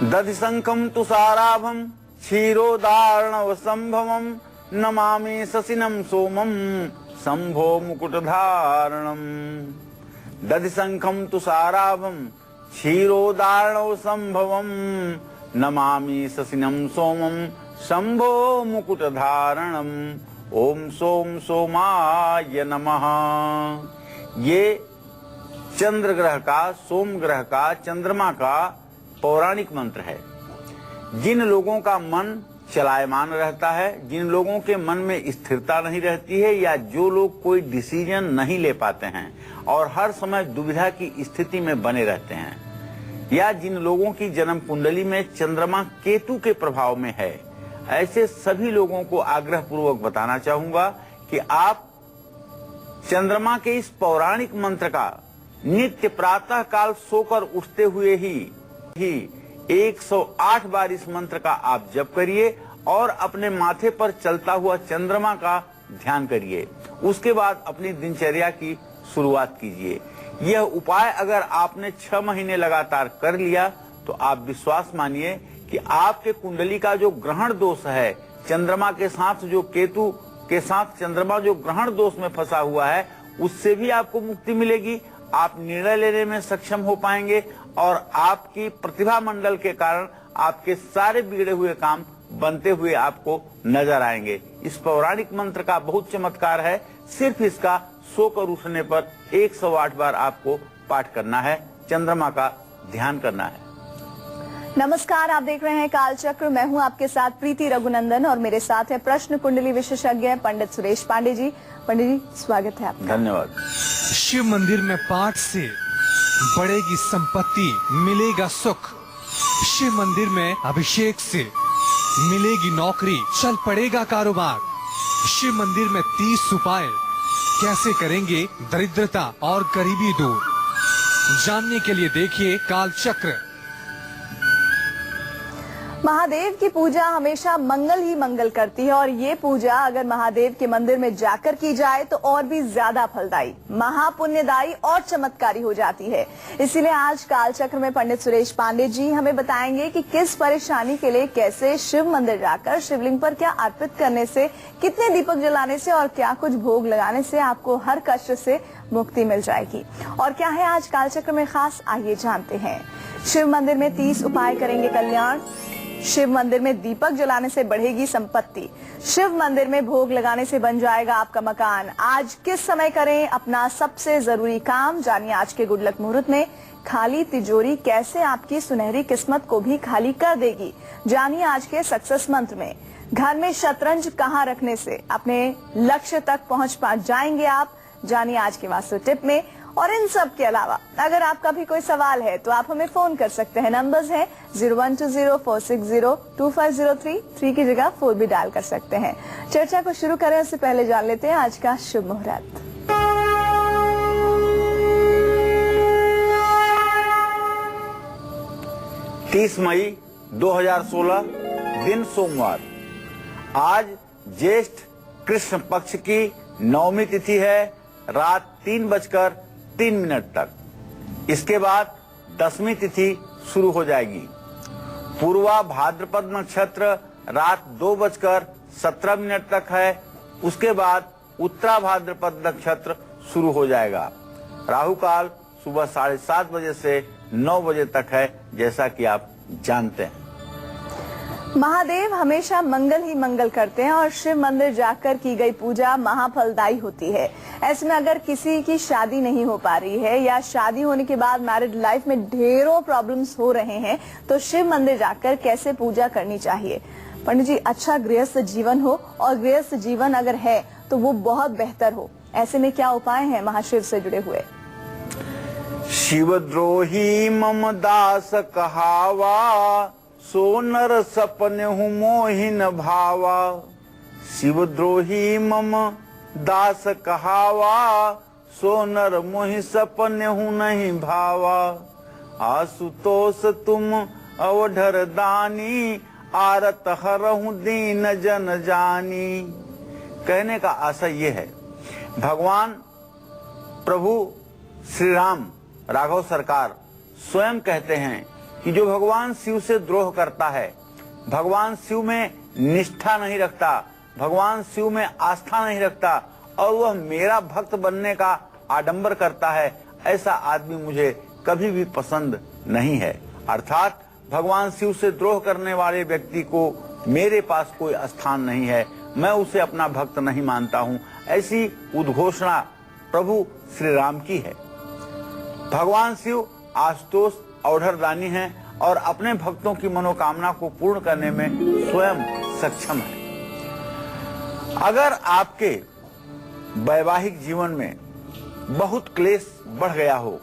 दधि शंखम तुषाराभम क्षीरोदार्णव संभवम नमामि शशिनम सोमम शंभो मुकुटधारणम। दधि शंखम तुषाराभम क्षीरोदार्णव संभवम नमामि शशिनम सोमम शंभो मुकुटधारणम। ओम सोम सोमाय नमः। ये चंद्र ग्रह का, सोम ग्रह का, चंद्रमा का पौराणिक मंत्र है। जिन लोगों का मन चलायमान रहता है, जिन लोगों के मन में स्थिरता नहीं रहती है, या जो लोग कोई डिसीजन नहीं ले पाते हैं और हर समय दुविधा की स्थिति में बने रहते हैं, या जिन लोगों की जन्म कुंडली में चंद्रमा केतु के प्रभाव में है, ऐसे सभी लोगों को आग्रह पूर्वक बताना चाहूंगा कि आप चंद्रमा के इस पौराणिक मंत्र का नित्य प्रातः काल सोकर उठते हुए ही 108 बार इस मंत्र का आप जप करिए और अपने माथे पर चलता हुआ चंद्रमा का ध्यान करिए। उसके बाद अपनी दिनचर्या की शुरुआत कीजिए। यह उपाय अगर आपने 6 महीने लगातार कर लिया तो आप विश्वास मानिए कि आपके कुंडली का जो ग्रहण दोष है, चंद्रमा के साथ जो केतु के साथ चंद्रमा जो ग्रहण दोष में फंसा हुआ है, उससे भी आपको मुक्ति मिलेगी। आप निर्णय लेने में सक्षम हो पाएंगे और आपकी प्रतिभा मंडल के कारण आपके सारे बिगड़े हुए काम बनते हुए आपको नजर आएंगे। इस पौराणिक मंत्र का बहुत चमत्कार है। सिर्फ इसका सोकर उठने पर 108 बार आपको पाठ करना है, चंद्रमा का ध्यान करना है। नमस्कार, आप देख रहे हैं कालचक्र। मैं हूं आपके साथ प्रीति रघुनंदन और मेरे साथ है प्रश्न कुंडली विशेषज्ञ पंडित सुरेश पांडे जी। पंडित जी, स्वागत है आपका। धन्यवाद। शिव मंदिर में पाठ से बढ़ेगी संपत्ति, मिलेगा सुख। शिव मंदिर में अभिषेक से मिलेगी नौकरी, चल पड़ेगा कारोबार। शिव मंदिर में 30 उपाय कैसे करेंगे दरिद्रता और गरीबी दूर, जानने के लिए देखिए कालचक्र। महादेव की पूजा हमेशा मंगल ही मंगल करती है और ये पूजा अगर महादेव के मंदिर में जाकर की जाए तो और भी ज्यादा फलदायी, महापुण्यदायी और चमत्कारी हो जाती है। इसीलिए आज कालचक्र में पंडित सुरेश पांडे जी हमें बताएंगे कि किस परेशानी के लिए कैसे शिव मंदिर जाकर शिवलिंग पर क्या अर्पित करने से, कितने दीपक जलाने से और क्या कुछ भोग लगाने से आपको हर कष्ट से मुक्ति मिल जाएगी। और क्या है आज कालचक्र में खास, आइए जानते हैं। शिव मंदिर में 30 उपाय करेंगे कल्याण। शिव मंदिर में दीपक जलाने से बढ़ेगी संपत्ति। शिव मंदिर में भोग लगाने से बन जाएगा आपका मकान। आज किस समय करें अपना सबसे जरूरी काम, जानिए आज के गुड लक मुहूर्त में। खाली तिजोरी कैसे आपकी सुनहरी किस्मत को भी खाली कर देगी, जानिए आज के सक्सेस मंत्र में। घर में शतरंज कहाँ रखने से अपने लक्ष्य तक पहुँच जाएंगे आप, जानिए आज के वास्तु टिप में। और इन सब के अलावा अगर आपका भी कोई सवाल है तो आप हमें फोन कर सकते हैं। नंबर्स हैं 0120-460-2503, 3 की जगह 4 भी डायल कर सकते हैं। चर्चा को शुरू करें उससे पहले जान लेते हैं आज का शुभ मुहूर्त। – 30 मई 2016 दिन सोमवार। आज ज्येष्ठ कृष्ण पक्ष की नवमी तिथि है, रात 3:03 तक। इसके बाद 10वीं तिथि शुरू हो जाएगी। पूर्वा भाद्रपद नक्षत्र रात 2:17 तक है। उसके बाद उत्तरा भाद्रपद नक्षत्र शुरू हो जाएगा। राहु काल सुबह 7:30 बजे से 9 बजे तक है, जैसा कि आप जानते हैं। महादेव हमेशा मंगल ही मंगल करते हैं और शिव मंदिर जाकर की गई पूजा महाफलदायी होती है। ऐसे में अगर किसी की शादी नहीं हो पा रही है या शादी होने के बाद मैरिड लाइफ में ढेरों प्रॉब्लम्स हो रहे हैं, तो शिव मंदिर जाकर कैसे पूजा करनी चाहिए? पंडित जी, अच्छा गृहस्थ जीवन हो और गृहस्थ जीवन अगर है तो वो बहुत बेहतर हो, ऐसे में क्या उपाय हैं महाशिव से जुड़े हुए? शिवद्रोही मम दास कहावा, सो नर सपने हूँ मोहिन भावा। शिवद्रोही मम दास कहावा, सो नर मोहि सपने हूँ नहीं भावा। आशुतोष तुम अवधर दानी, आरत हरहूँ दीन जन जानी। कहने का आशय ये है, भगवान प्रभु श्री राम राघव सरकार स्वयं कहते हैं कि जो भगवान शिव से द्रोह करता है, भगवान शिव में निष्ठा नहीं रखता, भगवान शिव में आस्था नहीं रखता और वह मेरा भक्त बनने का आडंबर करता है, ऐसा आदमी मुझे कभी भी पसंद नहीं है। अर्थात भगवान शिव से द्रोह करने वाले व्यक्ति को मेरे पास कोई स्थान नहीं है, मैं उसे अपना भक्त नहीं मानता हूं। ऐसी उद्घोषणा प्रभु श्री राम की है। भगवान शिव आशुतोष औढ़रदानी हैं और अपने भक्तों की मनोकामना को पूर्ण करने में स्वयं सक्षम है। अगर आपके वैवाहिक जीवन में बहुत क्लेश बढ़ गया हो,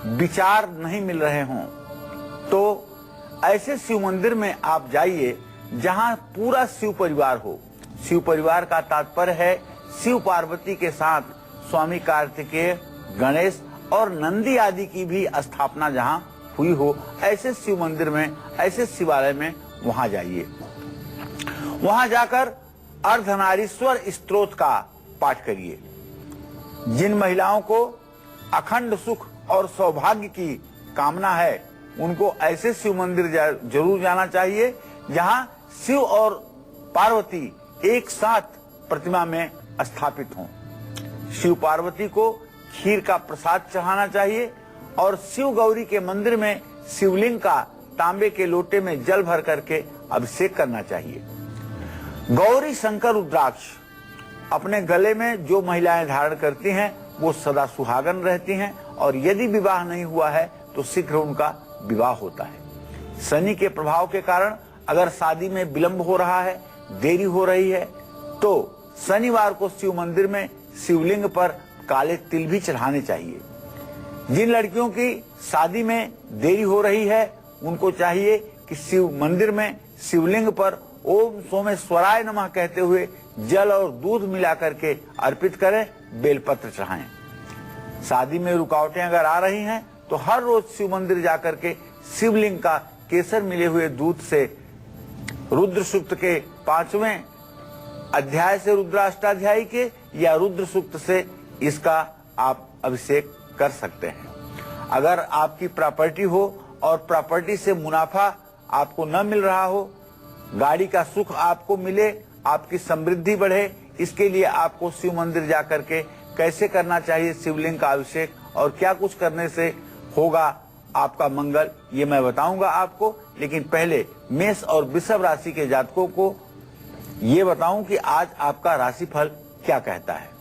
विचार नहीं मिल रहे हों, तो ऐसे शिव मंदिर में आप जाइए जहां पूरा शिव परिवार हो। शिव परिवार का तात्पर्य है शिव पार्वती के साथ स्वामी कार्तिकेय, गणेश और नंदी आदि की भी स्थापना जहां हुई हो, ऐसे शिव मंदिर में, ऐसे शिवालय में वहां जाइए। वहां जाकर अर्धनारीश्वर स्तोत्र का पाठ करिए। जिन महिलाओं को अखंड सुख और सौभाग्य की कामना है, उनको ऐसे शिव मंदिर जरूर जाना चाहिए जहां शिव और पार्वती एक साथ प्रतिमा में स्थापित हों। शिव पार्वती को खीर का प्रसाद चढ़ाना चाहिए और शिव गौरी के मंदिर में शिवलिंग का तांबे के लोटे में जल भर करके अभिषेक करना चाहिए। गौरी शंकर रुद्राक्ष अपने गले में जो महिलाएं धारण करती हैं वो सदा सुहागन रहती हैं और यदि विवाह नहीं हुआ है तो शीघ्र उनका विवाह होता है। शनि के प्रभाव के कारण अगर शादी में विलंब हो रहा है, देरी हो रही है, तो शनिवार को शिव मंदिर में शिवलिंग पर काले तिल भी चढ़ाने चाहिए। जिन लड़कियों की शादी में देरी हो रही है, उनको चाहिए कि शिव मंदिर में शिवलिंग पर ओम सोमेश्वराय नमः कहते हुए जल और दूध मिला करके अर्पित करें, बेलपत्र चढ़ाएं। शादी में रुकावटें अगर आ रही हैं तो हर रोज शिव मंदिर जाकर के शिवलिंग का केसर मिले हुए दूध से रुद्र सूक्त के 5वें अध्याय से रुद्राष्टाध्यायी के या रुद्र सूक्त से इसका आप अभिषेक कर सकते हैं। अगर आपकी प्रॉपर्टी हो और प्रॉपर्टी से मुनाफा आपको न मिल रहा हो, गाड़ी का सुख आपको मिले, आपकी समृद्धि बढ़े, इसके लिए आपको शिव मंदिर जाकर के कैसे करना चाहिए शिवलिंग का अभिषेक और क्या कुछ करने से होगा आपका मंगल, ये मैं बताऊंगा आपको। लेकिन पहले मेष और वृषभ राशि के जातकों को ये बताऊं कि आज आपका राशिफल क्या कहता है।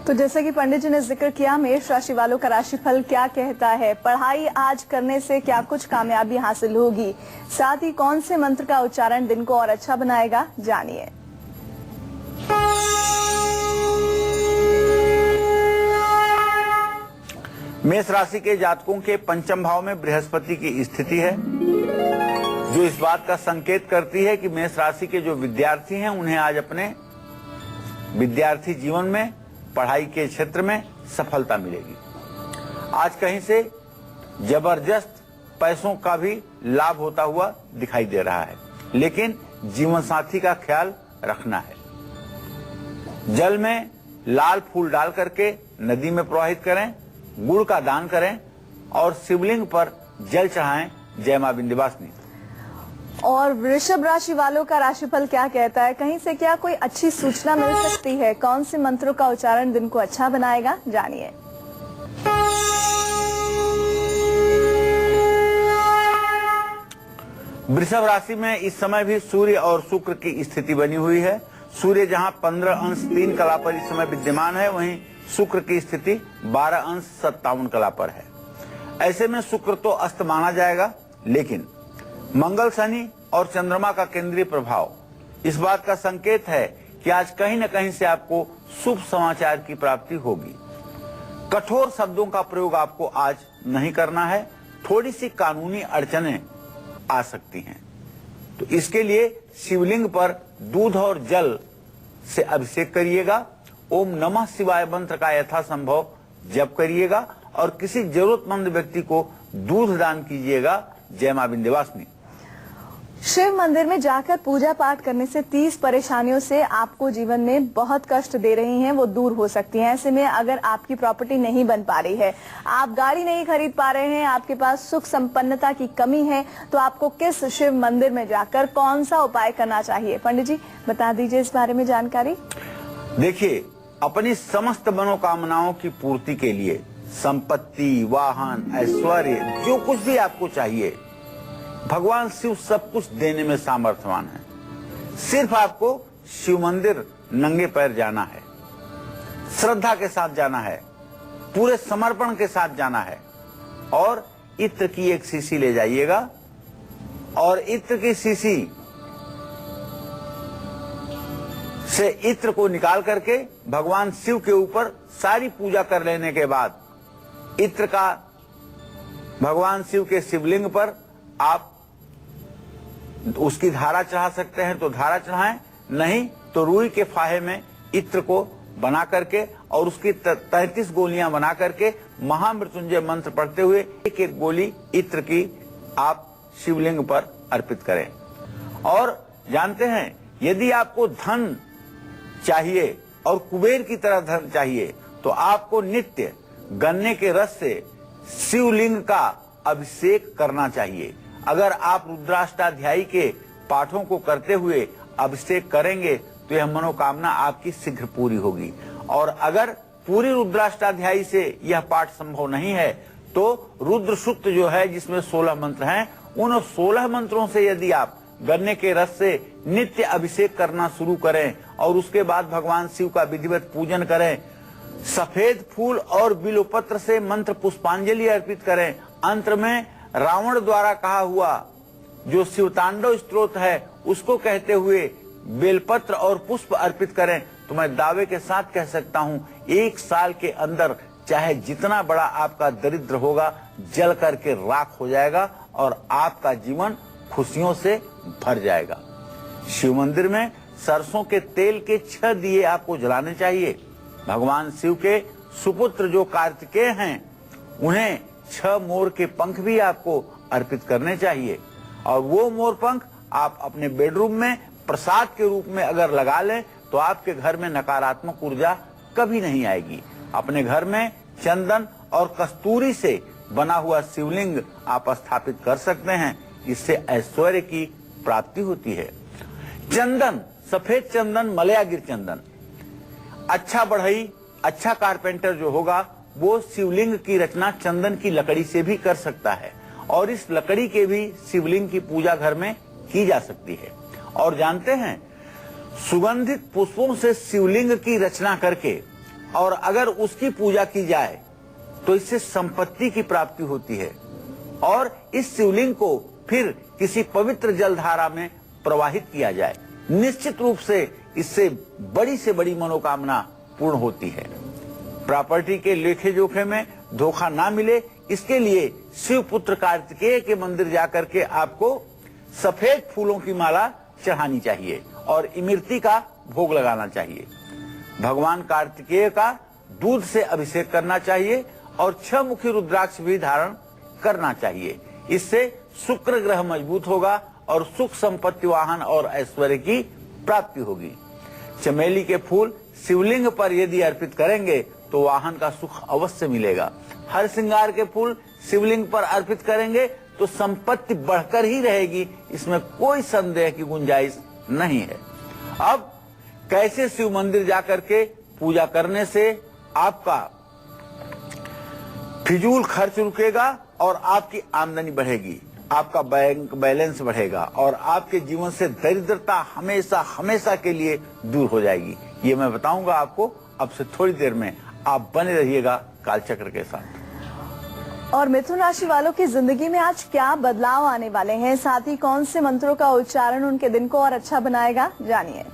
तो जैसे कि पंडित जी ने जिक्र किया, मेष राशि वालों का राशिफल क्या कहता है। पढ़ाई आज करने से क्या कुछ कामयाबी हासिल होगी, साथ ही कौन से मंत्र का उच्चारण दिन को और अच्छा बनाएगा, जानिए। मेष राशि के जातकों के पंचम भाव में बृहस्पति की स्थिति है, जो इस बात का संकेत करती है कि मेष राशि के जो विद्यार्थी हैं उन्हें आज अपने विद्यार्थी जीवन में, पढ़ाई के क्षेत्र में सफलता मिलेगी। आज कहीं से जबरदस्त पैसों का भी लाभ होता हुआ दिखाई दे रहा है, लेकिन जीवन साथी का ख्याल रखना है। जल में लाल फूल डाल करके नदी में प्रवाहित करें, गुड़ का दान करें और शिवलिंग पर जल चढ़ाएं। जय मां विंध्यवासिनी। और वृषभ राशि वालों का राशिफल क्या कहता है, कहीं से क्या कोई अच्छी सूचना मिल सकती है, कौन से मंत्रों का उच्चारण दिन को अच्छा बनाएगा, जानिए। वृषभ राशि में इस समय भी सूर्य और शुक्र की स्थिति बनी हुई है। सूर्य जहां 15 अंश 3 कला पर इस समय विद्यमान है, वहीं शुक्र की स्थिति 12 अंश 57 कला पर है। ऐसे में शुक्र तो अस्त माना जाएगा, लेकिन मंगल, शनि और चंद्रमा का केंद्रीय प्रभाव इस बात का संकेत है कि आज कहीं न कहीं से आपको शुभ समाचार की प्राप्ति होगी। कठोर शब्दों का प्रयोग आपको आज नहीं करना है, थोड़ी सी कानूनी अड़चनें आ सकती हैं, तो इसके लिए शिवलिंग पर दूध और जल से अभिषेक करिएगा। ओम नमः शिवाय मंत्र का यथासंभव जप करिएगा और किसी जरूरतमंद व्यक्ति को दूध दान कीजिएगा। जय मां विंध्यवासिनी। शिव मंदिर में जाकर पूजा पाठ करने से 30 परेशानियों से आपको जीवन में बहुत कष्ट दे रही हैं वो दूर हो सकती हैं। ऐसे में अगर आपकी प्रॉपर्टी नहीं बन पा रही है, आप गाड़ी नहीं खरीद पा रहे हैं, आपके पास सुख संपन्नता की कमी है, तो आपको किस शिव मंदिर में जाकर कौन सा उपाय करना चाहिए? पंडित जी बता दीजिए इस बारे में जानकारी। देखिए, अपनी समस्त मनोकामनाओं की पूर्ति के लिए संपत्ति, वाहन, ऐश्वर्य, जो कुछ भी आपको चाहिए, भगवान शिव सब कुछ देने में सामर्थ्यवान है। सिर्फ आपको शिव मंदिर नंगे पैर जाना है, श्रद्धा के साथ जाना है, पूरे समर्पण के साथ जाना है और इत्र की एक शीशी ले जाइएगा और इत्र की शीशी से इत्र को निकाल करके भगवान शिव के ऊपर सारी पूजा कर लेने के बाद इत्र का भगवान शिव के शिवलिंग पर आप उसकी धारा चढ़ा सकते हैं तो धारा चढ़ाएं, नहीं तो रुई के फाहे में इत्र को बना करके और उसकी 33 गोलियां बना करके महामृत्युंजय मंत्र पढ़ते हुए एक एक गोली इत्र की आप शिवलिंग पर अर्पित करें। और जानते हैं, यदि आपको धन चाहिए और कुबेर की तरह धन चाहिए तो आपको नित्य गन्ने के रस से शिवलिंग का अभिषेक करना चाहिए। अगर आप रुद्राष्टाध्यायी के पाठों को करते हुए अभिषेक करेंगे तो यह मनोकामना आपकी शीघ्र पूरी होगी। और अगर पूरी रुद्राष्टाध्यायी से यह पाठ संभव नहीं है तो रुद्र सूक्त जो है जिसमें 16 मंत्र हैं, उन 16 मंत्रों से यदि आप गन्ने के रस से नित्य अभिषेक करना शुरू करें और उसके बाद भगवान शिव का विधिवत पूजन करें, सफेद फूल और बिल्वपत्र से मंत्र पुष्पांजलि अर्पित करें, अंत में रावण द्वारा कहा हुआ जो शिवतांडव स्तोत्र है उसको कहते हुए बेलपत्र और पुष्प अर्पित करें, तो मैं दावे के साथ कह सकता हूं 1 साल के अंदर चाहे जितना बड़ा आपका दरिद्र होगा जल करके राख हो जाएगा और आपका जीवन खुशियों से भर जाएगा। शिव मंदिर में सरसों के तेल के 6 दिए आपको जलाने चाहिए। भगवान शिव के सुपुत्र जो कार्तिकेय हैं उन्हें 6 मोर के पंख भी आपको अर्पित करने चाहिए और वो मोर पंख आप अपने बेडरूम में प्रसाद के रूप में अगर लगा लें तो आपके घर में नकारात्मक ऊर्जा कभी नहीं आएगी। अपने घर में चंदन और कस्तूरी से बना हुआ शिवलिंग आप स्थापित कर सकते हैं, इससे ऐश्वर्य की प्राप्ति होती है। चंदन, सफेद चंदन, मलयागिर चंदन, अच्छा बढ़ई, अच्छा कारपेंटर जो होगा वो शिवलिंग की रचना चंदन की लकड़ी से भी कर सकता है और इस लकड़ी के भी शिवलिंग की पूजा घर में की जा सकती है। और जानते हैं, सुगंधित पुष्पों से शिवलिंग की रचना करके और अगर उसकी पूजा की जाए तो इससे संपत्ति की प्राप्ति होती है और इस शिवलिंग को फिर किसी पवित्र जलधारा में प्रवाहित किया जाए, निश्चित रूप से इससे बड़ी से बड़ी मनोकामना पूर्ण होती है। प्रॉपर्टी के लेखे जोखे में धोखा ना मिले, इसके लिए शिव पुत्र कार्तिकेय के मंदिर जाकर के आपको सफेद फूलों की माला चढ़ानी चाहिए और इमरती का भोग लगाना चाहिए। भगवान कार्तिकेय का दूध से अभिषेक करना चाहिए और 6 मुखी रुद्राक्ष भी धारण करना चाहिए। इससे शुक्र ग्रह मजबूत होगा और सुख संपत्ति, वाहन और ऐश्वर्य की प्राप्ति होगी। चमेली के फूल शिवलिंग पर यदि अर्पित करेंगे तो वाहन का सुख अवश्य मिलेगा। हर श्रृंगार के फूल शिवलिंग पर अर्पित करेंगे तो संपत्ति बढ़कर ही रहेगी, इसमें कोई संदेह की गुंजाइश नहीं है। अब कैसे शिव मंदिर जाकर के पूजा करने से आपका फिजूल खर्च रुकेगा और आपकी आमदनी बढ़ेगी, आपका बैंक बैलेंस बढ़ेगा और आपके जीवन से दरिद्रता हमेशा हमेशा के लिए दूर हो जाएगी, ये मैं बताऊंगा आपको अब से थोड़ी देर में। आप बने रहिएगा कालचक्र के साथ। और मिथुन राशि वालों की जिंदगी में आज क्या बदलाव आने वाले हैं, साथ ही कौन से मंत्रों का उच्चारण उनके दिन को और अच्छा बनाएगा, जानिए।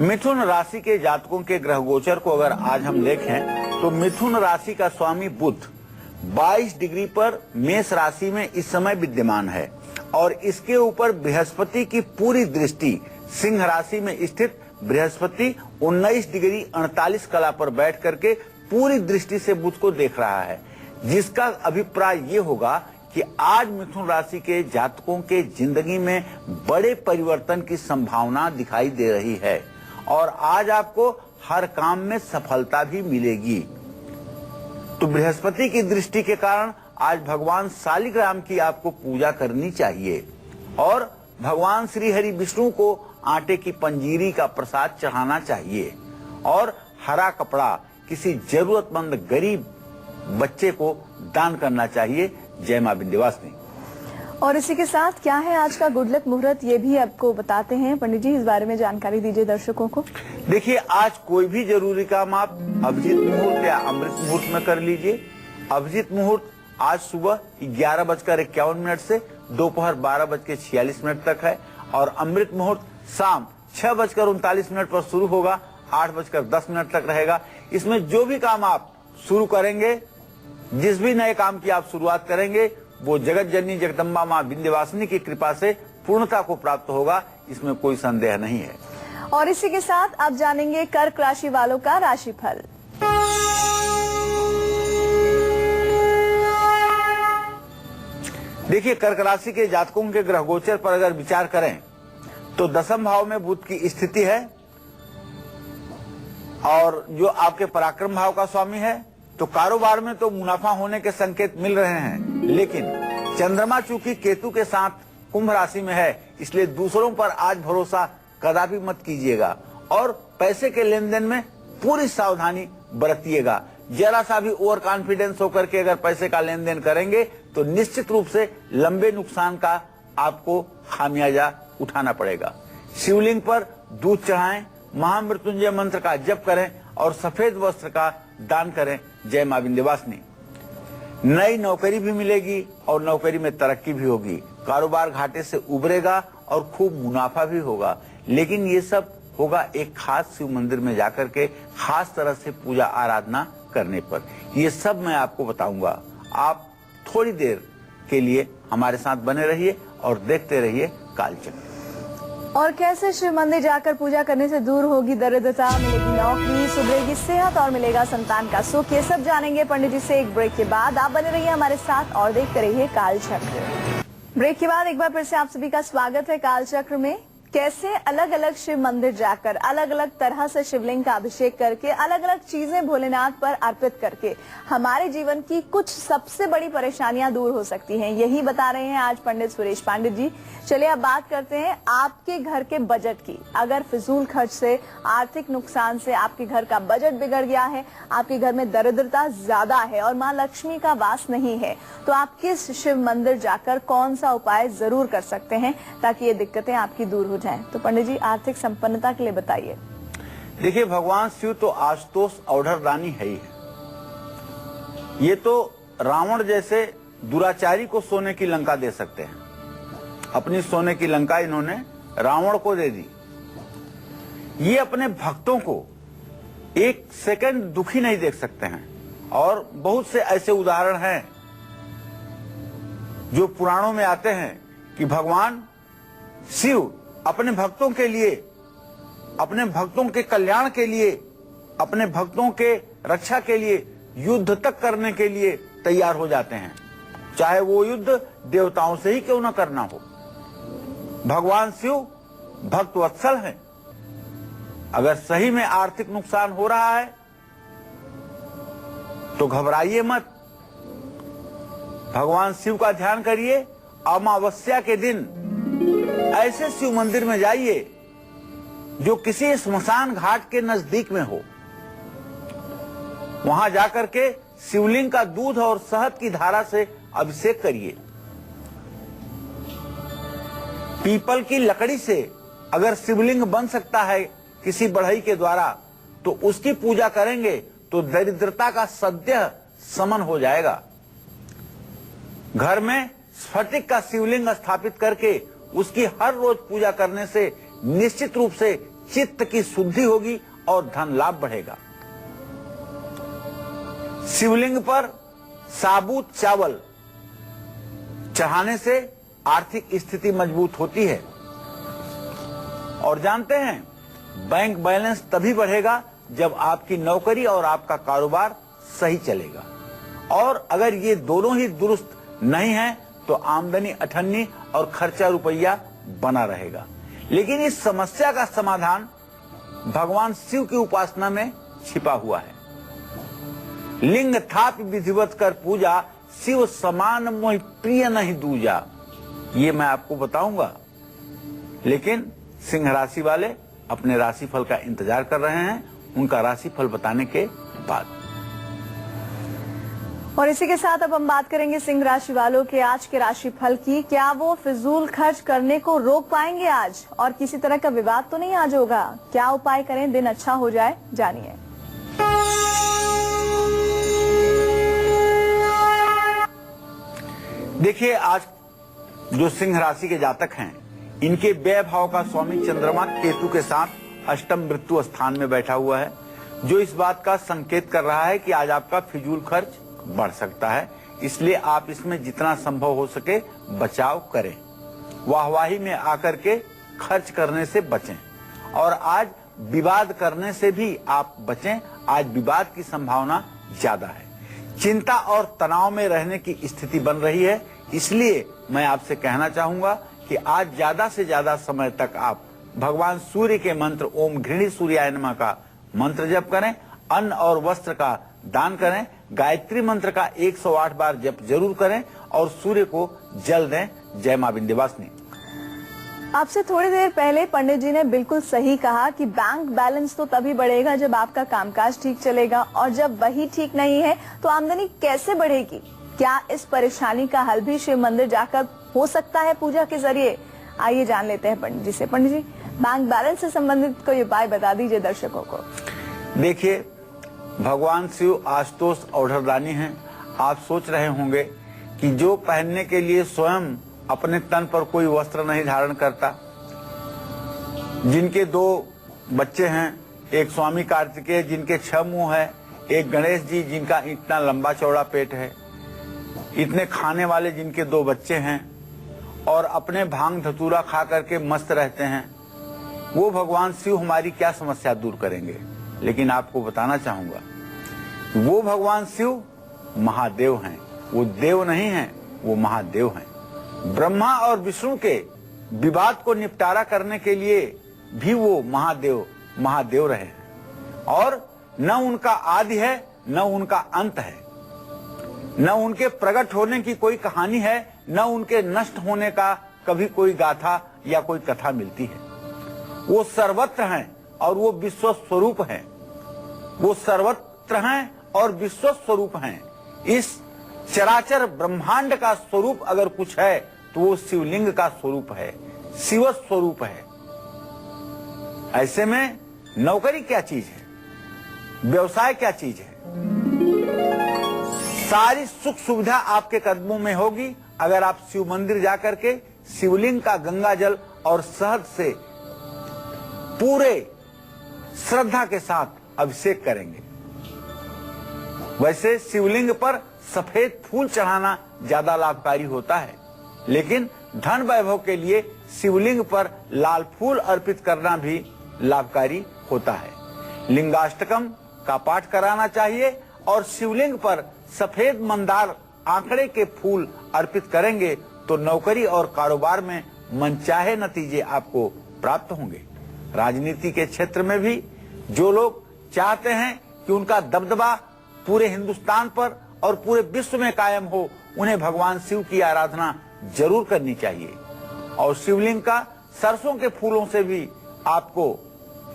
मिथुन राशि के जातकों के ग्रह गोचर को अगर आज हम देखें तो मिथुन राशि का स्वामी बुध 22 डिग्री पर मेष राशि में इस समय विद्यमान है और इसके ऊपर बृहस्पति की पूरी दृष्टि सिंह राशि में स्थित बृहस्पति 19 डिग्री 48 कला पर बैठ करके पूरी दृष्टि से बुध को देख रहा है, जिसका अभिप्राय ये होगा कि आज मिथुन राशि के जातकों के जिंदगी में बड़े परिवर्तन की संभावना दिखाई दे रही है और आज आपको हर काम में सफलता भी मिलेगी। तो बृहस्पति की दृष्टि के कारण आज भगवान शालिग्राम की आपको पूजा करनी चाहिए और भगवान श्री हरि विष्णु को आटे की पंजीरी का प्रसाद चढ़ाना चाहिए और हरा कपड़ा किसी जरूरतमंद गरीब बच्चे को दान करना चाहिए। जय मां विंध्यवासिनी। और इसी के साथ क्या है आज का गुड लक मुहूर्त, ये भी आपको बताते हैं। पंडित जी, इस बारे में जानकारी दीजिए दर्शकों को। देखिए, आज कोई भी जरूरी काम आप अभिजीत मुहूर्त या अमृत मुहूर्त में कर लीजिए। अभिजीत मुहूर्त आज सुबह 11:51 से दोपहर 12:46 तक है और अमृत मुहूर्त शाम 6:39 पर शुरू होगा, 8:10 तक रहेगा। इसमें जो भी काम आप शुरू करेंगे, जिस भी नए काम की आप शुरुआत करेंगे, वो जगत जननी जगदम्बा मां विंध्यवासिनी की कृपा से पूर्णता को प्राप्त होगा, इसमें कोई संदेह नहीं है। और इसी के साथ आप जानेंगे कर्क राशि वालों का राशिफल। देखिए, कर्क राशि के जातकों के ग्रह गोचर पर अगर विचार करें तो दसम भाव में बुध की स्थिति है और जो आपके पराक्रम भाव का स्वामी है, तो कारोबार में तो मुनाफा होने के संकेत मिल रहे हैं, लेकिन चंद्रमा चूंकि केतु के साथ कुंभ राशि में है, इसलिए दूसरों पर आज भरोसा कदापि मत कीजिएगा और पैसे के लेन देन में पूरी सावधानी बरतिएगा। जरा सा भी ओवर कॉन्फिडेंस होकर के अगर पैसे का लेन देन करेंगे तो निश्चित रूप से लंबे नुकसान का आपको खामियाजा उठाना पड़ेगा। शिवलिंग पर दूध चढ़ाएं, महामृत्युंजय मंत्र का जप करें और सफेद वस्त्र का दान करें। जय मां विंध्यवासिनी। नई नौकरी भी मिलेगी और नौकरी में तरक्की भी होगी। कारोबार घाटे से उबरेगा और खूब मुनाफा भी होगा, लेकिन ये सब होगा एक खास शिव मंदिर में जाकर के खास तरह से पूजा आराधना करने पर। ये सब मैं आपको बताऊंगा। आप थोड़ी देर के लिए हमारे साथ बने रहिए और देखते रहिए कालचक्र। और कैसे शिव मंदिर जाकर पूजा करने से दूर होगी दरिद्रता, मिलेगी नौकरी, सुधरेगी सेहत और मिलेगा संतान का सुख, ये सब जानेंगे पंडित जी से एक ब्रेक के बाद। आप बने रहिए हमारे साथ और देखते रहिए कालचक्र। ब्रेक के बाद एक बार फिर से आप सभी का स्वागत है कालचक्र में। कैसे अलग अलग शिव मंदिर जाकर अलग अलग तरह से शिवलिंग का अभिषेक करके अलग अलग चीजें भोलेनाथ पर अर्पित करके हमारे जीवन की कुछ सबसे बड़ी परेशानियां दूर हो सकती हैं, यही बता रहे हैं आज पंडित सुरेश पांडित जी। चलिए अब बात करते हैं आपके घर के बजट की। अगर फिजूल खर्च से, आर्थिक नुकसान से आपके घर का बजट बिगड़ गया है, आपके घर में दरिद्रता ज्यादा है और माँ लक्ष्मी का वास नहीं है, तो आप किस शिव मंदिर जाकर कौन सा उपाय जरूर कर सकते हैं ताकि ये दिक्कतें आपकी दूर हो जाएं। तो पंडित जी आर्थिक संपन्नता के लिए बताइए। देखिए, भगवान शिव तो आशुतोष औढ़रदानी है ही है। ये तो रावण जैसे दुराचारी को सोने की लंका दे सकते हैं। अपनी सोने की लंका इन्होंने रावण को दे दी। ये अपने भक्तों को एक सेकंड दुखी नहीं देख सकते हैं और बहुत से ऐसे उदाहरण हैं जो पुराणों में आते हैं कि भगवान शिव अपने भक्तों के लिए, अपने भक्तों के कल्याण के लिए, अपने भक्तों के रक्षा के लिए युद्ध तक करने के लिए तैयार हो जाते हैं, चाहे वो युद्ध देवताओं से ही क्यों न करना हो। भगवान शिव भक्त वत्सल हैं। अगर सही में आर्थिक नुकसान हो रहा है तो घबराइए मत, भगवान शिव का ध्यान करिए। अमावस्या के दिन ऐसे शिव मंदिर में जाइए जो किसी स्मशान घाट के नजदीक में हो। वहां जाकर के शिवलिंग का दूध और शहद की धारा से अभिषेक करिए। पीपल की लकड़ी से अगर शिवलिंग बन सकता है किसी बढ़ई के द्वारा तो उसकी पूजा करेंगे तो दरिद्रता का सद्य शमन हो जाएगा। घर में स्फटिक का शिवलिंग स्थापित करके उसकी हर रोज पूजा करने से निश्चित रूप से चित्त की शुद्धि होगी और धन लाभ बढ़ेगा। शिवलिंग पर साबुत चावल चढ़ाने से आर्थिक स्थिति मजबूत होती है। और जानते हैं, बैंक बैलेंस तभी बढ़ेगा जब आपकी नौकरी और आपका कारोबार सही चलेगा। और अगर ये दोनों ही दुरुस्त नहीं है तो आमदनी अठन्नी और खर्चा रुपया बना रहेगा। लेकिन इस समस्या का समाधान भगवान शिव की उपासना में छिपा हुआ है। लिंग थाप विधिवत कर पूजा, शिव समान मोहि प्रिय नहीं दूजा, ये मैं आपको बताऊंगा। लेकिन सिंह राशि वाले अपने राशिफल का इंतजार कर रहे हैं, उनका राशिफल बताने के बाद। और इसी के साथ अब हम बात करेंगे सिंह राशि वालों के आज के राशिफल की। क्या वो फिजूल खर्च करने को रोक पाएंगे आज, और किसी तरह का विवाद तो नहीं आज होगा? क्या उपाय करें दिन अच्छा हो जाए, जानिए। देखिए, आज जो सिंह राशि के जातक हैं, इनके व्यय भाव का स्वामी चंद्रमा केतु के साथ अष्टम मृत्यु स्थान में बैठा हुआ है, जो इस बात का संकेत कर रहा है कि आज आपका फिजूल खर्च बढ़ सकता है। इसलिए आप इसमें जितना संभव हो सके बचाव करें। वाहवाही में आकर के खर्च करने से बचें, और आज विवाद करने से भी आप बचें। आज विवाद की संभावना ज्यादा है। चिंता और तनाव में रहने की स्थिति बन रही है। इसलिए मैं आपसे कहना चाहूंगा कि आज ज्यादा से ज्यादा समय तक आप भगवान सूर्य के मंत्र ओम घृणी सूर्याय नमः का मंत्र जप करें, अन्न और वस्त्र का दान करें, गायत्री मंत्र का 108 बार जप जरूर करें, और सूर्य को जल दें। जय मां विंध्यवासिनी। आपसे थोड़ी देर पहले पंडित जी ने बिल्कुल सही कहा कि बैंक बैलेंस तो तभी बढ़ेगा जब आपका कामकाज ठीक चलेगा, और जब वही ठीक नहीं है तो आमदनी कैसे बढ़ेगी? क्या इस परेशानी का हल भी शिव मंदिर जाकर हो सकता है पूजा के जरिए? आइए जान लेते हैं पंडित जी से। पंडित जी, बैंक बैलेंस से संबंधित कोई उपाय बता दीजिए दर्शकों को। देखिए, भगवान शिव आशुतोष औढ़रदानी हैं। आप सोच रहे होंगे कि जो पहनने के लिए स्वयं अपने तन पर कोई वस्त्र नहीं धारण करता, जिनके 2 बच्चे हैं, एक स्वामी कार्तिकेय जिनके 6 मुंह है, एक गणेश जी जिनका इतना लंबा चौड़ा पेट है, इतने खाने वाले जिनके 2 बच्चे हैं, और अपने भांग धतूरा खा करके मस्त रहते हैं, वो भगवान शिव हमारी क्या समस्या दूर करेंगे? लेकिन आपको बताना चाहूंगा, वो भगवान शिव महादेव हैं। वो देव नहीं हैं, वो महादेव हैं। ब्रह्मा और विष्णु के विवाद को निपटारा करने के लिए भी वो महादेव रहे हैं। और न उनका आदि है, न उनका अंत है, न उनके प्रकट होने की कोई कहानी है, न उनके नष्ट होने का कभी कोई गाथा या कोई कथा मिलती है। वो सर्वत्र हैं और वो विश्व स्वरूप हैं। वो सर्वत्र हैं और विश्व स्वरूप हैं। इस चराचर ब्रह्मांड का स्वरूप अगर कुछ है तो वो शिवलिंग का स्वरूप है, शिव स्वरूप है। ऐसे में नौकरी क्या चीज है, व्यवसाय क्या चीज है? सारी सुख सुविधा आपके कदमों में होगी अगर आप शिव मंदिर जाकर के शिवलिंग का गंगा जल और शहद से पूरे श्रद्धा के साथ अभिषेक करेंगे। वैसे शिवलिंग पर सफेद फूल चढ़ाना ज्यादा लाभकारी होता है, लेकिन धन वैभव के लिए शिवलिंग पर लाल फूल अर्पित करना भी लाभकारी होता है। लिंगाष्टकम का पाठ कराना चाहिए और शिवलिंग पर सफेद मंदार आंकड़े के फूल अर्पित करेंगे तो नौकरी और कारोबार में मनचाहे नतीजे आपको प्राप्त होंगे। राजनीति के क्षेत्र में भी जो लोग चाहते हैं कि उनका दबदबा पूरे हिंदुस्तान पर और पूरे विश्व में कायम हो, उन्हें भगवान शिव की आराधना जरूर करनी चाहिए। और शिवलिंग का सरसों के फूलों से भी आपको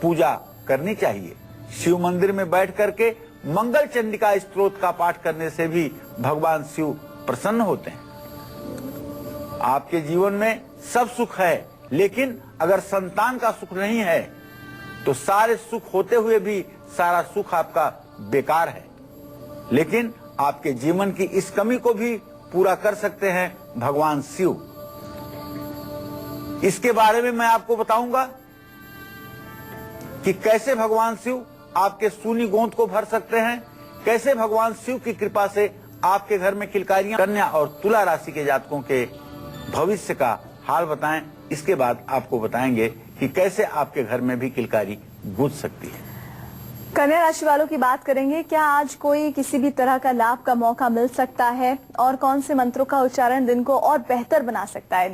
पूजा करनी चाहिए। शिव मंदिर में बैठ करके मंगल चंडिका स्तोत्र का पाठ करने से भी भगवान शिव प्रसन्न होते हैं। आपके जीवन में सब सुख है, लेकिन अगर संतान का सुख नहीं है तो सारे सुख होते हुए भी सारा सुख आपका बेकार है। लेकिन आपके जीवन की इस कमी को भी पूरा कर सकते हैं भगवान शिव। इसके बारे में मैं आपको बताऊंगा कि कैसे भगवान शिव आपके सूनी गोंद को भर सकते हैं, कैसे भगवान शिव की कृपा से आपके घर में किलकारियां। कन्या और तुला राशि के जातकों के भविष्य का हाल बताएं, इसके बाद आपको बताएंगे कि कैसे आपके घर में भी किलकारी गूंज सकती है। कन्या राशि वालों की बात करेंगे। क्या आज कोई किसी भी तरह का लाभ का मौका मिल सकता है और कौन से मंत्रों का उच्चारण दिन को और बेहतर बना सकता है?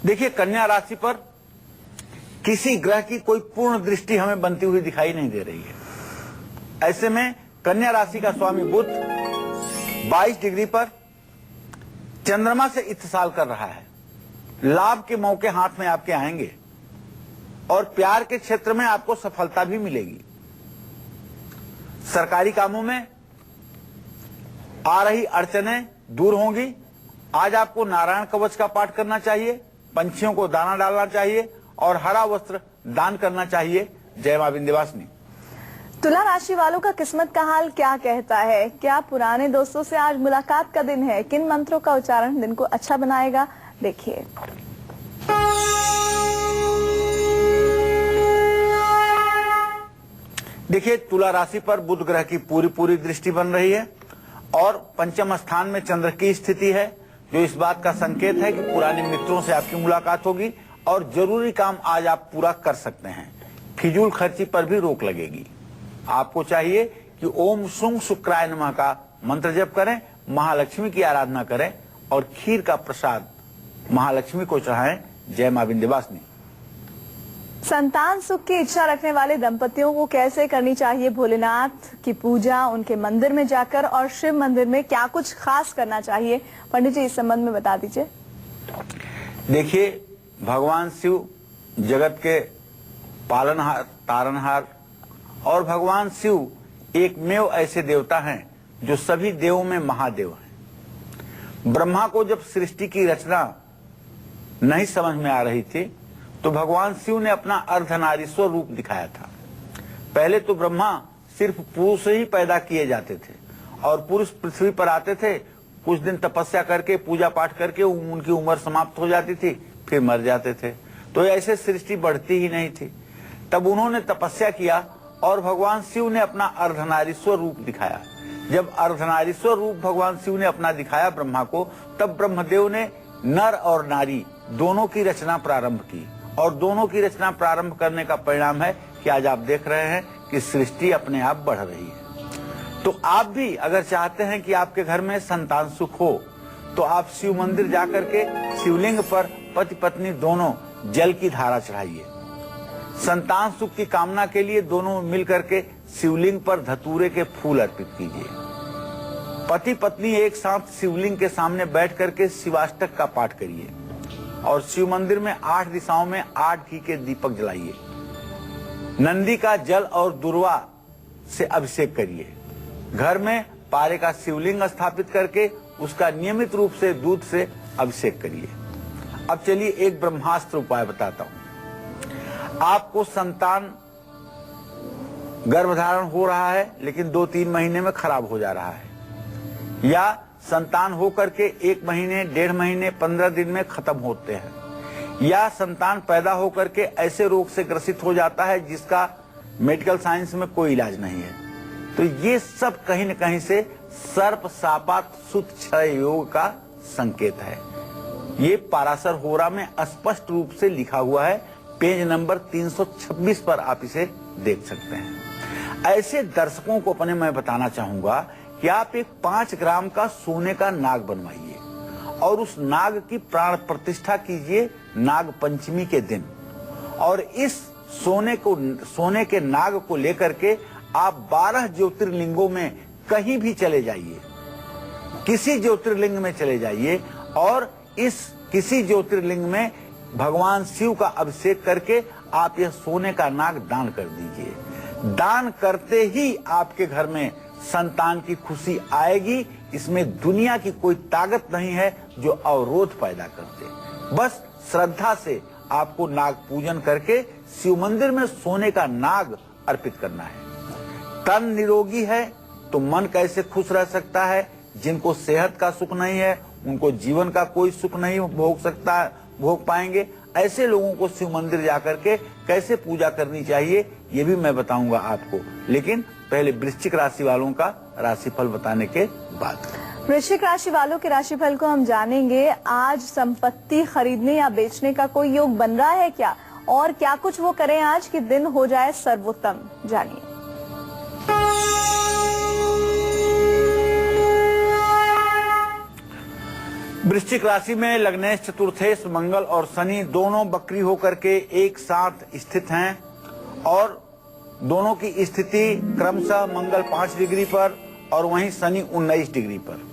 देखिए, कन्या राशि पर किसी ग्रह की कोई पूर्ण दृष्टि हमें बनती हुई दिखाई नहीं दे रही है। ऐसे में कन्या राशि का स्वामी बुध 22 डिग्री पर चंद्रमा से इत्तिसाल कर रहा है। लाभ के मौके हाथ में आपके आएंगे और प्यार के क्षेत्र में आपको सफलता भी मिलेगी। सरकारी कामों में आ रही अड़चनें दूर होंगी। आज आपको नारायण कवच का पाठ करना चाहिए, पंछियों को दाना डालना चाहिए और हरा वस्त्र दान करना चाहिए। जय मां विंध्यवासिनी। तुला राशि वालों का किस्मत का हाल क्या कहता है? क्या पुराने दोस्तों से आज मुलाकात का दिन है? किन मंत्रों का उच्चारण दिन को अच्छा बनाएगा? देखिए, तुला राशि पर बुध ग्रह की पूरी दृष्टि बन रही है और पंचम स्थान में चंद्र की स्थिति है, जो इस बात का संकेत है कि पुराने मित्रों से आपकी मुलाकात होगी और जरूरी काम आज आप पूरा कर सकते हैं। फिजूल खर्ची पर भी रोक लगेगी। आपको चाहिए कि ओम शुंग शुक्राय नमः का मंत्र जप करें, महालक्ष्मी की आराधना करें और खीर का प्रसाद महालक्ष्मी को चढ़ाएं। जय मां विंध्यवासिनी। संतान सुख की इच्छा रखने वाले दंपतियों को कैसे करनी चाहिए भोलेनाथ की पूजा? उनके मंदिर में जाकर और शिव मंदिर में क्या कुछ खास करना चाहिए? पंडित जी, इस संबंध में बता दीजिए। देखिए, भगवान शिव जगत के पालनहार, तारनहार और भगवान शिव एकमेव ऐसे देवता हैं जो सभी देवों में महादेव हैं। ब्रह्मा को जब सृष्टि की रचना नहीं समझ में आ रही थी तो भगवान शिव ने अपना अर्धनारीश्वर रूप दिखाया था। पहले तो ब्रह्मा सिर्फ पुरुष ही पैदा किए जाते थे और पुरुष पृथ्वी पर आते थे, कुछ दिन तपस्या करके पूजा पाठ करके उनकी उम्र समाप्त हो जाती थी, फिर मर जाते थे। तो ऐसे सृष्टि बढ़ती ही नहीं थी। तब उन्होंने तपस्या किया और भगवान शिव ने अपना अर्धनारीश्वर रूप दिखाया। जब अर्धनारीश्वर रूप भगवान शिव ने अपना दिखाया ब्रह्मा को, तब ब्रह्मदेव ने नर और नारी दोनों की रचना प्रारंभ की और दोनों की रचना प्रारंभ करने का परिणाम है कि आज आप देख रहे हैं कि सृष्टि अपने आप बढ़ रही है। तो आप भी अगर चाहते हैं कि आपके घर में संतान सुख हो तो आप शिव मंदिर जाकर के शिवलिंग पर पति पत्नी दोनों जल की धारा चढ़ाइए। संतान सुख की कामना के लिए दोनों मिलकर के शिवलिंग पर धतूरे के फूल अर्पित कीजिए। पति पत्नी एक साथ शिवलिंग के सामने बैठ करके शिवाष्टक का पाठ करिए और शिव मंदिर में 8 दिशाओं में 8 घी के दीपक जलाइए। नंदी का जल और दुर्वा से अभिषेक करिए। घर में पारे का शिवलिंग स्थापित करके उसका नियमित रूप से दूध से अभिषेक करिए। अब चलिए एक ब्रह्मास्त्र उपाय बताता हूं। आपको संतान गर्भधारण हो रहा है लेकिन 2-3 महीने में खराब हो जा रहा है, या संतान हो करके 1 महीने, 1.5 महीने, 15 दिन में खत्म होते हैं, या संतान पैदा हो करके ऐसे रोग से ग्रसित हो जाता है जिसका मेडिकल साइंस में कोई इलाज नहीं है, तो ये सब कहीं न कहीं से सर्प शापात सुत क्षय योग का संकेत है। ये पाराशर होरा में स्पष्ट रूप से लिखा हुआ है। पेज नंबर 326 पर आप इसे देख सकते हैं। ऐसे दर्शकों को अपने मैं बताना चाहूंगा कि आप एक 5 ग्राम का सोने का नाग बनवाइए और उस नाग की प्राण प्रतिष्ठा कीजिए नाग पंचमी के दिन, और इस सोने के नाग को लेकर के आप 12 ज्योतिर्लिंगों में कहीं भी चले जाइए, किसी ज्योतिर्लिंग में चले जाइए और इस किसी ज्योतिर्लिंग में भगवान शिव का अभिषेक करके आप यह सोने का नाग दान कर दीजिए। दान करते ही आपके घर में संतान की खुशी आएगी। इसमें दुनिया की कोई ताकत नहीं है जो अवरोध पैदा करते। बस श्रद्धा से आपको नाग पूजन करके शिव मंदिर में सोने का नाग अर्पित करना है। तन निरोगी है तो मन कैसे खुश रह सकता है? जिनको सेहत का सुख नहीं है उनको जीवन का कोई सुख नहीं भोग पाएंगे। ऐसे लोगों को शिव मंदिर जाकर के कैसे पूजा करनी चाहिए ये भी मैं बताऊंगा आपको, लेकिन पहले वृश्चिक राशि वालों का राशिफल बताने के बाद। वृश्चिक राशि वालों के राशिफल को हम जानेंगे। आज संपत्ति खरीदने या बेचने का कोई योग बन रहा है क्या, और क्या कुछ वो करें आज कि दिन हो जाए सर्वोत्तम, जानिए। वृश्चिक राशि में लग्नेश, चतुर्थेश, मंगल और शनि दोनों बकरी होकर के एक साथ स्थित हैं और दोनों की स्थिति क्रमशः मंगल 5 डिग्री पर और वहीं शनि 19 डिग्री पर।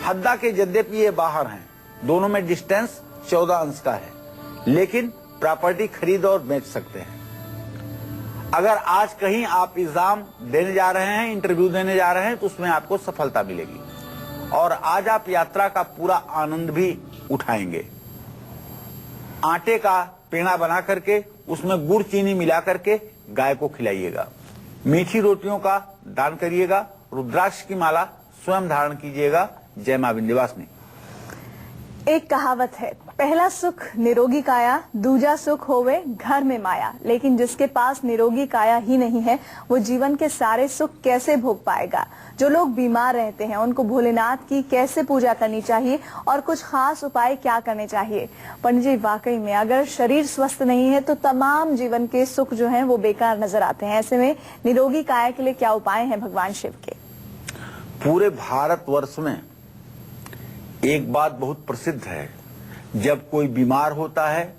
हद्दा के यद्यपि ये बाहर हैं, दोनों में डिस्टेंस 14 अंश का है, लेकिन प्रॉपर्टी खरीद और बेच सकते हैं। अगर आज कहीं आप एग्जाम देने जा रहे हैं, इंटरव्यू देने जा रहे हैं, तो उसमें आपको सफलता मिलेगी और आज आप यात्रा का पूरा आनंद भी उठाएंगे। आटे का पेड़ा बना करके उसमें गुड़ चीनी मिला करके गाय को खिलाइएगा। मीठी रोटियों का दान करिएगा। रुद्राक्ष की माला स्वयं धारण कीजिएगा। जय मां विंध्यवासिनी। एक कहावत है, पहला सुख निरोगी काया, दूजा सुख होवे घर में माया। लेकिन जिसके पास निरोगी काया ही नहीं है, वो जीवन के सारे सुख कैसे भोग पाएगा। जो लोग बीमार रहते हैं, उनको भोलेनाथ की कैसे पूजा करनी चाहिए और कुछ खास उपाय क्या करने चाहिए। पंडित जी, वाकई में अगर शरीर स्वस्थ नहीं है तो तमाम जीवन के सुख जो हैं वो बेकार नजर आते हैं। ऐसे में निरोगी काया के लिए क्या उपाय हैं भगवान शिव के? पूरे भारतवर्ष में एक बात बहुत प्रसिद्ध है, जब कोई बीमार होता है,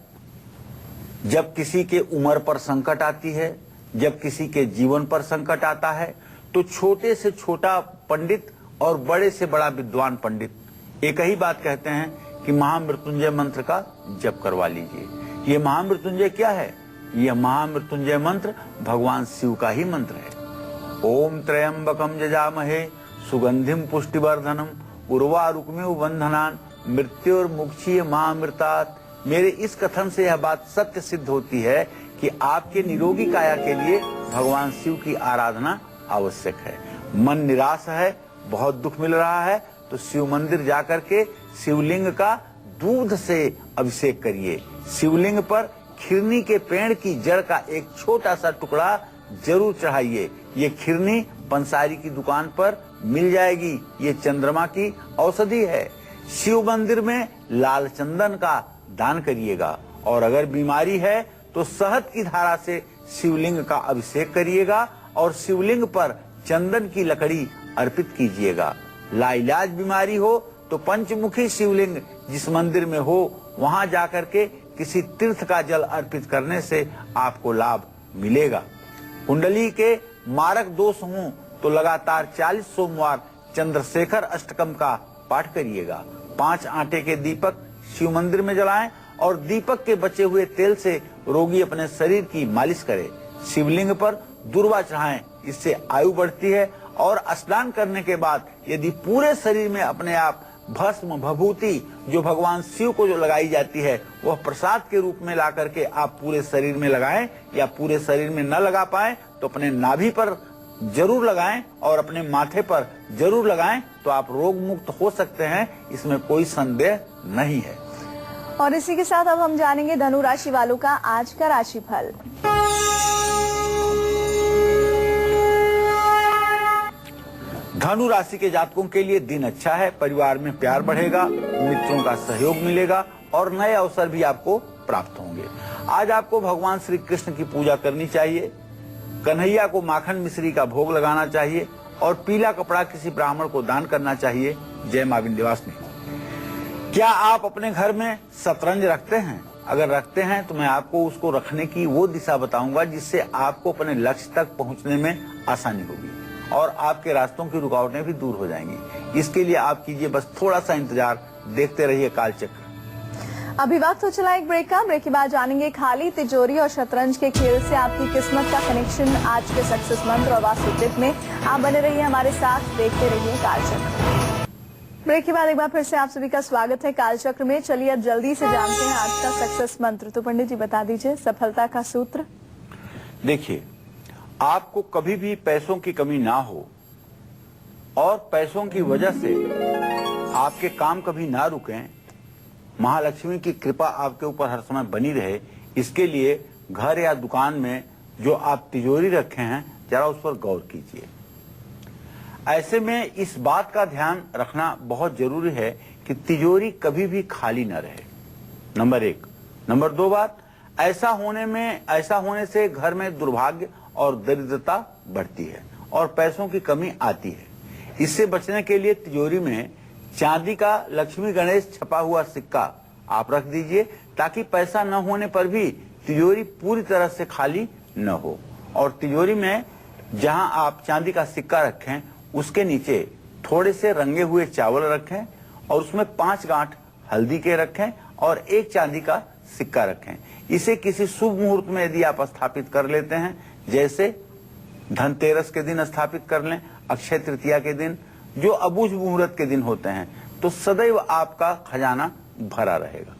जब किसी के उम्र पर संकट आती है, जब किसी के जीवन पर संकट आता है, तो छोटे से छोटा पंडित और बड़े से बड़ा विद्वान पंडित एक ही बात कहते हैं कि महामृत्युंजय मंत्र का जप करवा लीजिए। ये महामृत्युंजय क्या है? यह महामृत्युंजय मंत्र भगवान शिव का ही मंत्र है। ओम त्र्यंबकम जजामहे सुगंधिम पुष्टिवर्धनम उर्वारुकमेव बंधनान मृत्युर्मुक्षीय महामृतात। मेरे इस कथन से यह बात सत्य सिद्ध होती है कि आपके निरोगी काया के लिए भगवान शिव की आराधना आवश्यक है। मन निराश है, बहुत दुख मिल रहा है, तो शिव मंदिर जाकर के शिवलिंग का दूध से अभिषेक करिए। शिवलिंग पर खिरनी के पेड़ की जड़ का एक छोटा सा टुकड़ा जरूर चढ़ाइए। ये खिरनी पंसारी की दुकान पर मिल जाएगी। ये चंद्रमा की औषधि है। शिव मंदिर में लाल चंदन का दान करिएगा और अगर बीमारी है तो शहद की धारा से शिवलिंग का अभिषेक करिएगा और शिवलिंग पर चंदन की लकड़ी अर्पित कीजिएगा। लाइलाज बीमारी हो तो पंचमुखी शिवलिंग जिस मंदिर में हो वहां जाकर के किसी तीर्थ का जल अर्पित करने से आपको लाभ मिलेगा। कुंडली के मारक दोष हों तो लगातार 40 सोमवार चंद्रशेखर अष्टकम का पाठ करिएगा। 5 आटे के दीपक शिव मंदिर में जलाएं और दीपक के बचे हुए तेल से रोगी अपने शरीर की मालिश करे। शिवलिंग पर दूर्वा चढ़ाएं, इससे आयु बढ़ती है। और स्नान करने के बाद यदि पूरे शरीर में अपने आप भस्म भभूति जो भगवान शिव को जो लगाई जाती है वह प्रसाद के रूप में ला करके आप पूरे शरीर में लगाएं, या पूरे शरीर में न लगा पाए तो अपने नाभि पर जरूर लगाएं और अपने माथे पर जरूर लगाएं, तो आप रोग मुक्त हो सकते हैं, इसमें कोई संदेह नहीं है। और इसी के साथ अब हम जानेंगे धनु राशि वालों का आज का राशिफल। धनु राशि के जातकों के लिए दिन अच्छा है। परिवार में प्यार बढ़ेगा, मित्रों का सहयोग मिलेगा और नए अवसर भी आपको प्राप्त होंगे। आज आपको भगवान श्री कृष्ण की पूजा करनी चाहिए। कन्हैया को माखन मिश्री का भोग लगाना चाहिए और पीला कपड़ा किसी ब्राह्मण को दान करना चाहिए। जय मां विंध्यवासिनी। क्या आप अपने घर में शतरंज रखते हैं? अगर रखते हैं तो मैं आपको उसको रखने की वो दिशा बताऊंगा जिससे आपको अपने लक्ष्य तक पहुंचने में आसानी होगी और आपके रास्तों की रुकावटें भी दूर हो जाएंगी। इसके लिए आप कीजिए बस थोड़ा सा इंतजार, देखते रहिए कालचक्र। अभी वक्त हो चला एक ब्रेक का। ब्रेक के बाद जानेंगे खाली तिजोरी और शतरंज के खेल से आपकी किस्मत का कनेक्शन आज के सक्सेस मंत्र और वास्तु टिप में। आप बने रहिए हमारे साथ, देखते रहिए कालचक्र। ब्रेक के बाद एक बार फिर से आप सभी का स्वागत है कालचक्र में। चलिए अब जल्दी से जानते हैं आज का सक्सेस मंत्र। तो पंडित जी बता दीजिए सफलता का सूत्र। देखिए, आपको कभी भी पैसों की कमी ना हो और पैसों की वजह से आपके काम कभी ना रुकें, महालक्ष्मी की कृपा आपके ऊपर हर समय बनी रहे, इसके लिए घर या दुकान में जो आप तिजोरी रखे हैं जरा उस पर गौर कीजिए। ऐसे में इस बात का ध्यान रखना बहुत जरूरी है कि तिजोरी कभी भी खाली न रहे, नंबर 1। नंबर 2 बात, ऐसा होने से घर में दुर्भाग्य और दरिद्रता बढ़ती है और पैसों की कमी आती है। इससे बचने के लिए तिजोरी में चांदी का लक्ष्मी गणेश छपा हुआ सिक्का आप रख दीजिए, ताकि पैसा न होने पर भी तिजोरी पूरी तरह से खाली न हो। और तिजोरी में जहां आप चांदी का सिक्का रखें उसके नीचे थोड़े से रंगे हुए चावल रखें और उसमें 5 गांठ हल्दी के रखें और 1 चांदी का सिक्का रखें। इसे किसी शुभ मुहूर्त में यदि आप स्थापित कर लेते हैं, जैसे धनतेरस के दिन स्थापित कर लें, अक्षय तृतीया के दिन, जो अबूझ मुहूर्त के दिन होते हैं, तो सदैव आपका खजाना भरा रहेगा।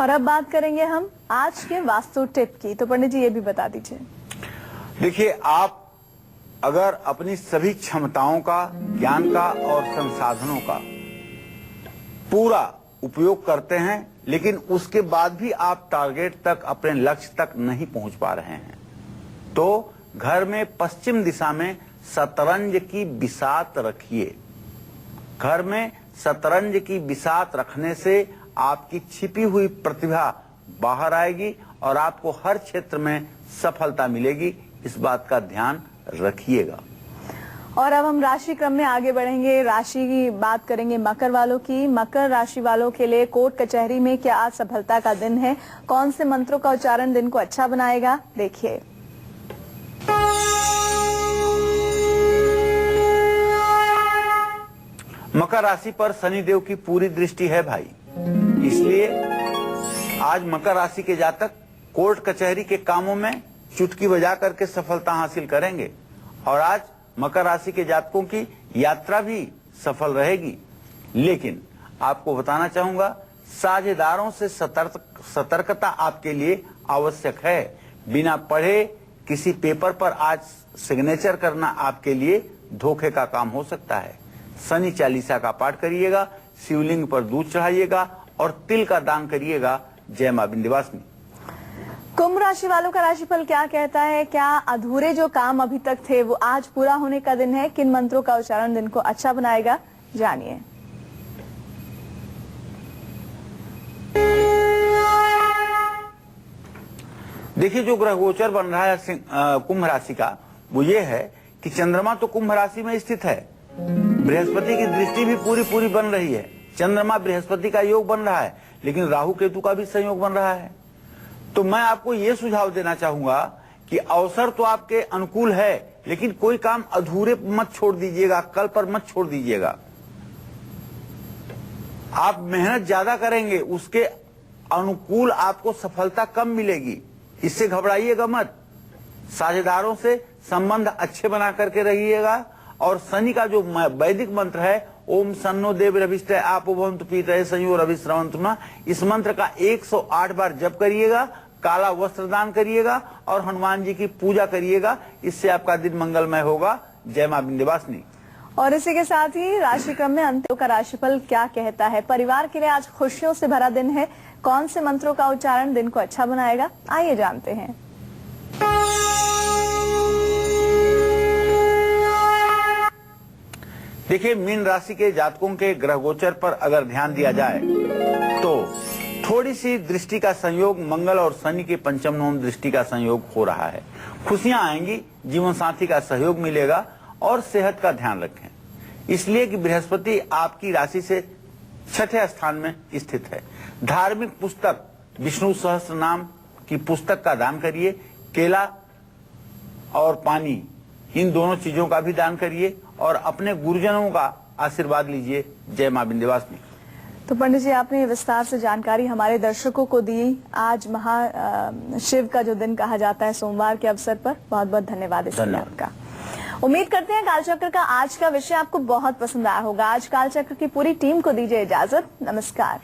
और अब बात करेंगे हम आज के वास्तु टिप की, तो पंडित जी ये भी बता दीजिए। देखिए, आप अगर अपनी सभी क्षमताओं का, ज्ञान का और संसाधनों का पूरा उपयोग करते हैं, लेकिन उसके बाद भी आप टारगेट तक, अपने लक्ष्य तक नहीं पहुंच पा रहे हैं, तो घर में पश्चिम दिशा में शतरंज की बिसात रखिए। घर में शतरंज की बिसात रखने से आपकी छिपी हुई प्रतिभा बाहर आएगी और आपको हर क्षेत्र में सफलता मिलेगी। इस बात का ध्यान रखिएगा। और अब हम राशि क्रम में आगे बढ़ेंगे। राशि की बात करेंगे मकर वालों की। मकर राशि वालों के लिए कोर्ट कचहरी में क्या आज सफलता का दिन है? कौन से मंत्रों का उच्चारण दिन को अच्छा बनाएगा? देखिए। मकर राशि पर शनिदेव की पूरी दृष्टि है भाई, इसलिए आज मकर राशि के जातक कोर्ट कचहरी के कामों में चुटकी बजा करके सफलता हासिल करेंगे। और आज मकर राशि के जातकों की यात्रा भी सफल रहेगी। लेकिन आपको बताना चाहूंगा, साझेदारों से सतर्कता आपके लिए आवश्यक है। बिना पढ़े किसी पेपर पर आज सिग्नेचर करना आपके लिए धोखे का काम हो सकता है। शनि चालीसा का पाठ करिएगा, शिवलिंग पर दूध चढ़ाइएगा और तिल का दान करिएगा। जय मां विंध्यवासिनी। कुंभ राशि वालों का राशिफल क्या कहता है? क्या अधूरे जो काम अभी तक थे वो आज पूरा होने का दिन है? किन मंत्रों का उच्चारण दिन को अच्छा बनाएगा? जानिए। देखिए, जो ग्रह गोचर बन रहा है कुंभ राशि का, वो ये है कि चंद्रमा तो कुंभ राशि में स्थित है, बृहस्पति की दृष्टि भी पूरी बन रही है, चंद्रमा बृहस्पति का योग बन रहा है, लेकिन राहु केतु का भी संयोग बन रहा है। तो मैं आपको ये सुझाव देना चाहूंगा कि अवसर तो आपके अनुकूल है, लेकिन कोई काम अधूरे मत छोड़ दीजिएगा, कल पर मत छोड़ दीजिएगा। आप मेहनत ज्यादा करेंगे, उसके अनुकूल आपको सफलता कम मिलेगी, इससे घबराइएगा मत। साझेदारों से संबंध अच्छे बना करके रहिएगा। और शनि का जो वैदिक मंत्र है, ओम सन्नो देव रविष्ट आपो भवन्तु पीतये संयो रविश्रवन्तु नः, इस मंत्र का 108 बार जप करिएगा, काला वस्त्र दान करिएगा और हनुमान जी की पूजा करिएगा। इससे आपका दिन मंगलमय होगा। जय मां विंध्यवासिनी। और इसी के साथ ही राशिक्रम में अंत्यों का राशिफल क्या कहता है? परिवार के लिए आज खुशियों से भरा दिन है। कौन से मंत्रों का उच्चारण दिन को अच्छा बनाएगा? आइए जानते हैं। देखिए, मीन राशि के जातकों के ग्रह गोचर पर अगर ध्यान दिया जाए तो थोड़ी सी दृष्टि का संयोग, मंगल और शनि के पंचम नवम दृष्टि का संयोग हो रहा है। खुशियां आएंगी, जीवन साथी का सहयोग मिलेगा और सेहत का ध्यान रखें, इसलिए कि बृहस्पति आपकी राशि से 6ठे स्थान में स्थित है। धार्मिक पुस्तक विष्णु सहस्त्र नाम की पुस्तक का दान करिए। केला और पानी, इन दोनों चीजों का भी दान करिए और अपने गुरुजनों का आशीर्वाद लीजिए। जय मां विंध्यवासिनी। तो पंडित जी, आपने विस्तार से जानकारी हमारे दर्शकों को दी। आज शिव का जो दिन कहा जाता है, सोमवार के अवसर पर, बहुत बहुत धन्यवाद इसके लिए आपका। उम्मीद करते हैं कालचक्र का आज का विषय आपको बहुत पसंद आया होगा। आज कालचक्र की पूरी टीम को दीजिए इजाजत। नमस्कार।